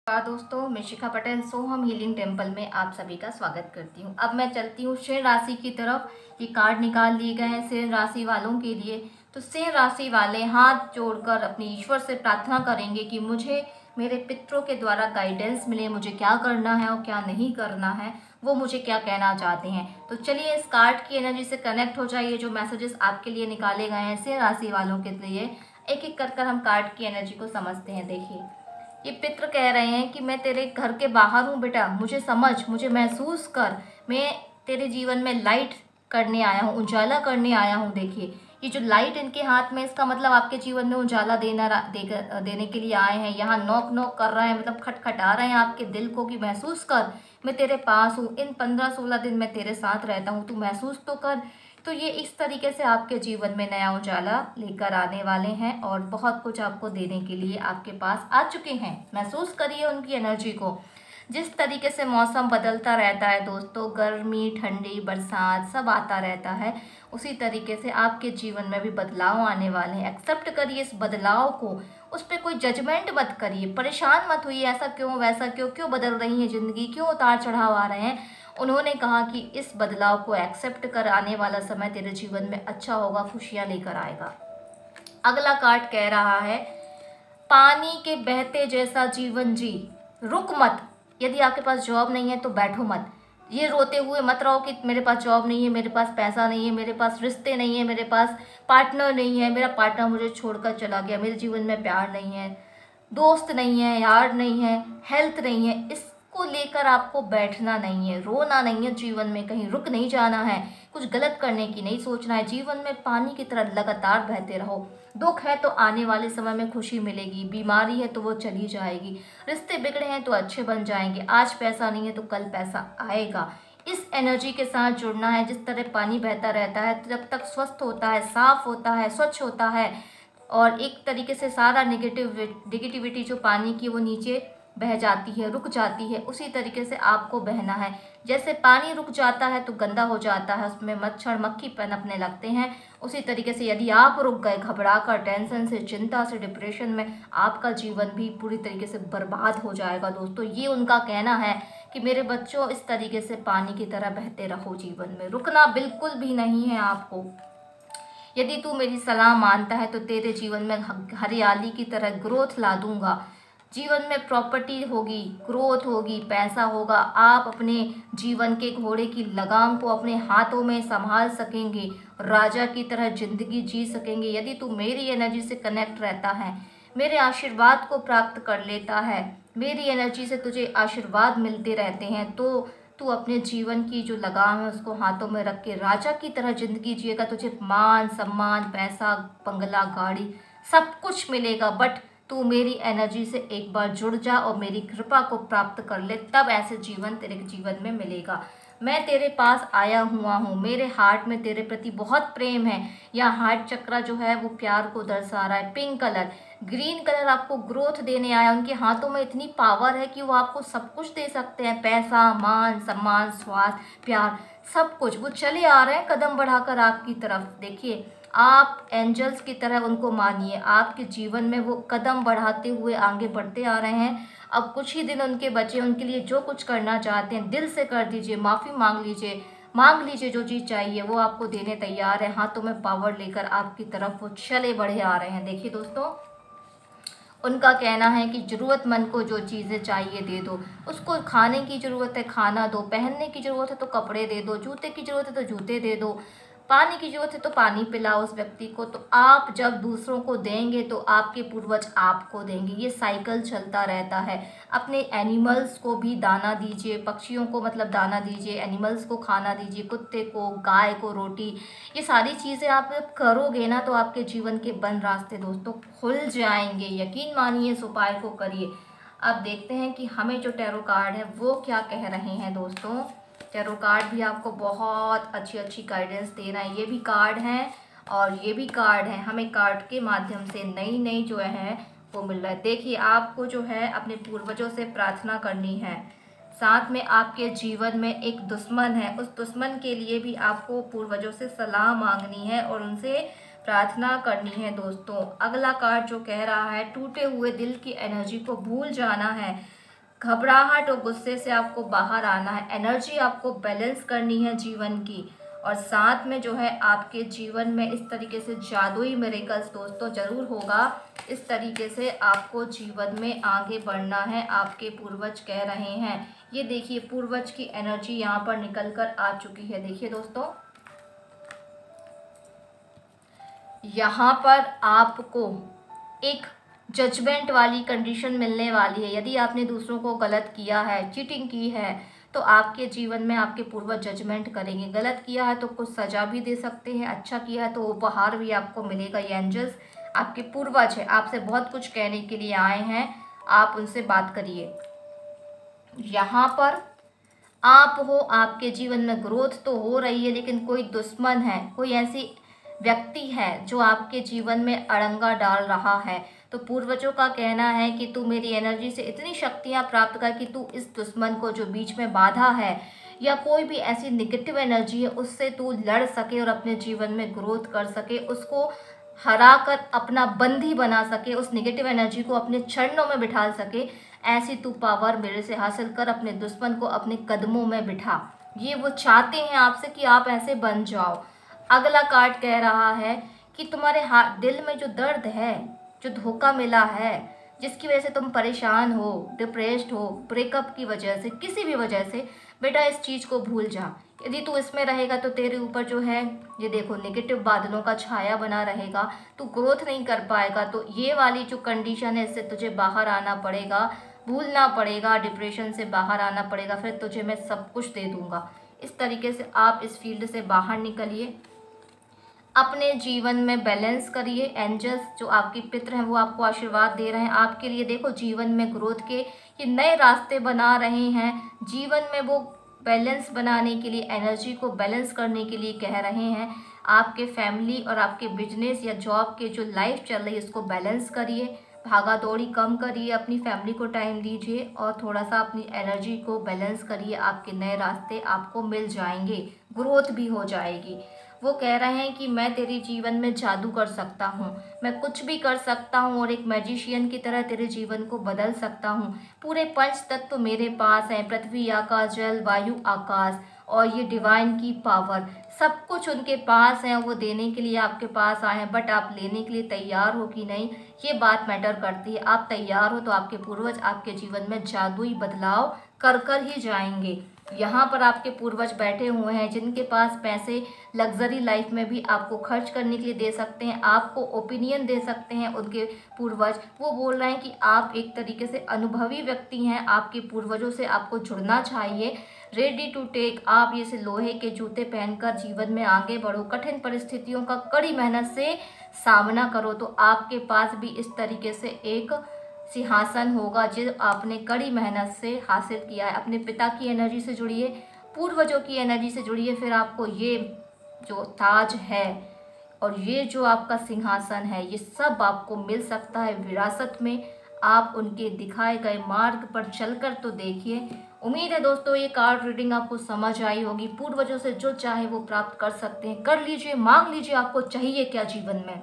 दोस्तों, मैं शिखा पटेल सोहम healing temple में आप सभी का स्वागत करती हूँ। अब मैं चलती हूँ सिंह राशि की तरफ। ये कार्ड निकाल लिए गए हैं सिंह राशि वालों के लिए। तो सिंह राशि वाले हाथ जोड़कर अपने ईश्वर से प्रार्थना करेंगे कि मुझे मेरे पितरों के द्वारा गाइडेंस मिले, मुझे क्या करना है और क्या नहीं करना है, वो मुझे क्या कहना चाहते हैं। तो चलिए इस कार्ड की एनर्जी से कनेक्ट हो जाइए। जो मैसेजेस आपके लिए निकाले गए हैं सिंह राशि वालों के लिए, एक एक कर हम कार्ड की एनर्जी को समझते हैं। देखिए, ये पितृ कह रहे हैं कि मैं तेरे घर के बाहर हूँ बेटा, मुझे समझ, मुझे महसूस कर। मैं तेरे जीवन में लाइट करने आया हूँ, उजाला करने आया हूँ। देखिए, ये जो लाइट इनके हाथ में, इसका मतलब आपके जीवन में उजाला देने के लिए आए हैं। यहाँ नॉक नॉक कर रहे हैं, मतलब खटखटा रहे हैं आपके दिल को कि महसूस कर, मैं तेरे पास हूँ, इन 15-16 दिन मैं तेरे साथ रहता हूँ, तू महसूस तो कर। तो ये इस तरीके से आपके जीवन में नया उजाला लेकर आने वाले हैं और बहुत कुछ आपको देने के लिए आपके पास आ चुके हैं। महसूस करिए उनकी एनर्जी को। जिस तरीके से मौसम बदलता रहता है दोस्तों, गर्मी, ठंडी, बरसात सब आता रहता है, उसी तरीके से आपके जीवन में भी बदलाव आने वाले हैं। एक्सेप्ट करिए इस बदलाव को, उस पर कोई जजमेंट मत करिए, परेशान मत होइए, ऐसा क्यों वैसा क्यों, क्यों बदल रही है ज़िंदगी, क्यों उतार चढ़ाव आ रहे हैं। उन्होंने कहा कि इस बदलाव को एक्सेप्ट कर, आने वाला समय तेरे जीवन में अच्छा होगा, खुशियां लेकर आएगा। अगला कार्ड कह रहा है, पानी के बहते जैसा जीवन जी, रुक मत। यदि आपके पास जॉब नहीं है तो बैठो मत। ये रोते हुए मत रहो कि मेरे पास जॉब नहीं है, मेरे पास पैसा नहीं है, मेरे पास रिश्ते नहीं है, मेरे पास पार्टनर नहीं है, मेरा पार्टनर मुझे छोड़कर चला गया, मेरे जीवन में प्यार नहीं है, दोस्त नहीं है, यार नहीं है, हेल्थ नहीं है। इसको लेकर आपको बैठना नहीं है, रोना नहीं है, जीवन में कहीं रुक नहीं जाना है, कुछ गलत करने की नहीं सोचना है। जीवन में पानी की तरह लगातार बहते रहो। दुख है तो आने वाले समय में खुशी मिलेगी, बीमारी है तो वो चली जाएगी, रिश्ते बिगड़े हैं तो अच्छे बन जाएंगे, आज पैसा नहीं है तो कल पैसा आएगा। इस एनर्जी के साथ जुड़ना है। जिस तरह पानी बहता रहता है, तो जब तक स्वस्थ होता है, साफ होता है, स्वच्छ होता है और एक तरीके से सारा नेगेटिविटी जो पानी की वो नीचे बह जाती है, रुक जाती है, उसी तरीके से आपको बहना है। जैसे पानी रुक जाता है तो गंदा हो जाता है, उसमें मच्छर मक्खी पनपने लगते हैं, उसी तरीके से यदि आप रुक गए घबरा कर, टेंशन से, चिंता से, डिप्रेशन में, आपका जीवन भी पूरी तरीके से बर्बाद हो जाएगा। दोस्तों, ये उनका कहना है कि मेरे बच्चों, इस तरीके से पानी की तरह बहते रहो, जीवन में रुकना बिल्कुल भी नहीं है आपको। यदि तू मेरी सलाह मानता है तो तेरे जीवन में हरियाली की तरह ग्रोथ ला दूंगा। जीवन में प्रॉपर्टी होगी, ग्रोथ होगी, पैसा होगा। आप अपने जीवन के घोड़े की लगाम को अपने हाथों में संभाल सकेंगे, राजा की तरह जिंदगी जी सकेंगे। यदि तू मेरी एनर्जी से कनेक्ट रहता है, मेरे आशीर्वाद को प्राप्त कर लेता है, मेरी एनर्जी से तुझे आशीर्वाद मिलते रहते हैं, तो तू अपने जीवन की जो लगाम है उसको हाथों में रख के राजा की तरह जिंदगी जिएगा। तुझे मान सम्मान, पैसा, बंगला, गाड़ी सब कुछ मिलेगा। बट तू मेरी एनर्जी से एक बार जुड़ जा और मेरी कृपा को प्राप्त कर ले, तब ऐसे जीवन तेरे जीवन में मिलेगा। मैं तेरे पास आया हुआ हूँ, मेरे हार्ट में तेरे प्रति बहुत प्रेम है। यह हार्ट चक्रा जो है वो प्यार को दर्शा रहा है। पिंक कलर, ग्रीन कलर आपको ग्रोथ देने आया। उनके हाथों में इतनी पावर है कि वो आपको सब कुछ दे सकते हैं, पैसा, मान सम्मान, स्वास्थ्य, प्यार, सब कुछ। वो चले आ रहे हैं कदम बढ़ाकर आपकी तरफ। देखिए, आप एंजल्स की तरह उनको मानिए, आपके जीवन में वो कदम बढ़ाते हुए आगे बढ़ते आ रहे हैं। अब कुछ ही दिन उनके बचे, उनके लिए जो कुछ करना चाहते हैं दिल से कर दीजिए, माफ़ी मांग लीजिए, जो चीज़ चाहिए वो आपको देने तैयार है। हाथों में पावर लेकर आपकी तरफ वो चले बढ़े आ रहे हैं। देखिए दोस्तों, उनका कहना है कि ज़रूरतमंद को जो चीज़ें चाहिए दे दो, उसको खाने की ज़रूरत है खाना दो, पहनने की ज़रूरत है तो कपड़े दे दो, जूते की ज़रूरत है तो जूते दे दो, पानी की ज़रूरत है तो पानी पिलाओ उस व्यक्ति को। तो आप जब दूसरों को देंगे तो आपके पूर्वज आपको देंगे। ये साइकिल चलता रहता है। अपने एनिमल्स को भी दाना दीजिए, पक्षियों को मतलब दाना दीजिए, एनिमल्स को खाना दीजिए, कुत्ते को, गाय को रोटी। ये सारी चीज़ें आप जब करोगे ना तो आपके जीवन के बंद रास्ते दोस्तों खुल जाएंगे। यकीन मानिए, इस उपाय को करिए। अब देखते हैं कि हमें जो टैरो कार्ड है वो क्या कह रहे हैं दोस्तों। टैरो कार्ड भी आपको बहुत अच्छी अच्छी गाइडेंस दे रहा है। ये भी कार्ड हैं और ये भी कार्ड है। हमें कार्ड के माध्यम से नई नई जो है वो मिल रहा है। देखिए, आपको जो है अपने पूर्वजों से प्रार्थना करनी है। साथ में आपके जीवन में एक दुश्मन है, उस दुश्मन के लिए भी आपको पूर्वजों से सलाह मांगनी है और उनसे प्रार्थना करनी है दोस्तों। अगला कार्ड जो कह रहा है, टूटे हुए दिल की एनर्जी को भूल जाना है। घबराहट और गुस्से से आपको बाहर आना है, एनर्जी आपको बैलेंस करनी है जीवन की। और साथ में जो है आपके जीवन में इस तरीके से जादुई मिरेकल्स दोस्तों ज़रूर होगा। इस तरीके से आपको जीवन में आगे बढ़ना है, आपके पूर्वज कह रहे हैं। ये देखिए पूर्वज की एनर्जी यहाँ पर निकल कर आ चुकी है। देखिए दोस्तों, यहाँ पर आपको एक जजमेंट वाली कंडीशन मिलने वाली है। यदि आपने दूसरों को गलत किया है, चीटिंग की है, तो आपके जीवन में आपके पूर्वज जजमेंट करेंगे। गलत किया है तो कुछ सज़ा भी दे सकते हैं, अच्छा किया है तो उपहार भी आपको मिलेगा। ये एंजल्स आपके पूर्वज है, आपसे बहुत कुछ कहने के लिए आए हैं, आप उनसे बात करिए। यहाँ पर आप हो, आपके जीवन में ग्रोथ तो हो रही है, लेकिन कोई दुश्मन है, कोई ऐसी व्यक्ति है जो आपके जीवन में अड़ंगा डाल रहा है। तो पूर्वजों का कहना है कि तू मेरी एनर्जी से इतनी शक्तियाँ प्राप्त कर कि तू इस दुश्मन को जो बीच में बाधा है या कोई भी ऐसी नेगेटिव एनर्जी है उससे तू लड़ सके और अपने जीवन में ग्रोथ कर सके, उसको हरा कर अपना बंदी बना सके, उस नेगेटिव एनर्जी को अपने चरणों में बिठा सके। ऐसी तू पावर मेरे से हासिल कर, अपने दुश्मन को अपने कदमों में बिठा। ये वो चाहते हैं आपसे कि आप ऐसे बन जाओ। अगला कार्ड कह रहा है कि तुम्हारे हाथ दिल में जो दर्द है, जो धोखा मिला है, जिसकी वजह से तुम परेशान हो, डिप्रेस्ड हो, ब्रेकअप की वजह से, किसी भी वजह से, बेटा इस चीज़ को भूल जा। यदि तू इसमें रहेगा तो तेरे ऊपर जो है ये देखो नेगेटिव बादलों का छाया बना रहेगा, तू ग्रोथ नहीं कर पाएगा। तो ये वाली जो कंडीशन है इससे तुझे बाहर आना पड़ेगा, भूलना पड़ेगा, डिप्रेशन से बाहर आना पड़ेगा, फिर तुझे मैं सब कुछ दे दूँगा। इस तरीके से आप इस फील्ड से बाहर निकलिए, अपने जीवन में बैलेंस करिए। एंजल्स जो आपके पितर हैं वो आपको आशीर्वाद दे रहे हैं, आपके लिए देखो जीवन में ग्रोथ के ये नए रास्ते बना रहे हैं। जीवन में वो बैलेंस बनाने के लिए, एनर्जी को बैलेंस करने के लिए कह रहे हैं। आपके फैमिली और आपके बिजनेस या जॉब के जो लाइफ चल रही है इसको बैलेंस करिए, भागा दौड़ी कम करिए, अपनी फैमिली को टाइम दीजिए और थोड़ा सा अपनी एनर्जी को बैलेंस करिए। आपके नए रास्ते आपको मिल जाएंगे, ग्रोथ भी हो जाएगी। वो कह रहे हैं कि मैं तेरे जीवन में जादू कर सकता हूँ, मैं कुछ भी कर सकता हूँ और एक मैजिशियन की तरह तेरे जीवन को बदल सकता हूँ। पूरे पंच तत्व मेरे पास हैं, पृथ्वी, आकाश, जल, वायु, आकाश, और ये डिवाइन की पावर, सब कुछ उनके पास है। वो देने के लिए आपके पास आए हैं, बट आप लेने के लिए तैयार हो कि नहीं, ये बात मैटर करती है। आप तैयार हो तो आपके पूर्वज आपके जीवन में जादुई बदलाव कर कर ही जाएंगे। यहाँ पर आपके पूर्वज बैठे हुए हैं जिनके पास पैसे लग्जरी लाइफ में भी आपको खर्च करने के लिए दे सकते हैं, आपको ओपिनियन दे सकते हैं उनके पूर्वज। वो बोल रहे हैं कि आप एक तरीके से अनुभवी व्यक्ति हैं, आपके पूर्वजों से आपको जुड़ना चाहिए। रेडी टू टेक, आप ये से लोहे के जूते पहनकर जीवन में आगे बढ़ो, कठिन परिस्थितियों का कड़ी मेहनत से सामना करो। तो आपके पास भी इस तरीके से एक सिंहासन होगा जो आपने कड़ी मेहनत से हासिल किया है। अपने पिता की एनर्जी से जुड़िए, पूर्वजों की एनर्जी से जुड़िए, फिर आपको ये जो ताज है और ये जो आपका सिंहासन है ये सब आपको मिल सकता है विरासत में। आप उनके दिखाए गए मार्ग पर चलकर तो देखिए। उम्मीद है दोस्तों ये कार्ड रीडिंग आपको समझ आई होगी। पूर्वजों से जो चाहे वो प्राप्त कर सकते हैं, कर लीजिए, मांग लीजिए आपको चाहिए क्या जीवन में।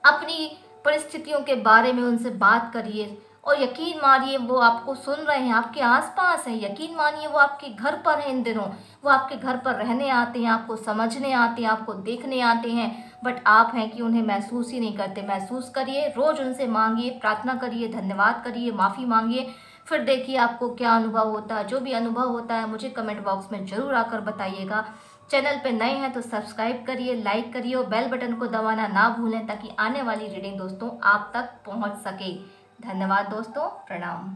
अपनी परिस्थितियों के बारे में उनसे बात करिए और यकीन मानिए वो आपको सुन रहे हैं, आपके आसपास हैं। यकीन मानिए वो आपके घर पर हैं इन दिनों, वो आपके घर पर रहने आते हैं, आपको समझने आते हैं, आपको देखने आते हैं, बट आप हैं कि उन्हें महसूस ही नहीं करते। महसूस करिए, रोज़ उनसे मांगिए, प्रार्थना करिए, धन्यवाद करिए, माफ़ी मांगिए, फिर देखिए आपको क्या अनुभव होता है। जो भी अनुभव होता है मुझे कमेंट बॉक्स में ज़रूर आकर बताइएगा। चैनल पे नए हैं तो सब्सक्राइब करिए, लाइक करिए और बेल बटन को दबाना ना भूलें ताकि आने वाली रीडिंग दोस्तों आप तक पहुंच सके। धन्यवाद दोस्तों, प्रणाम।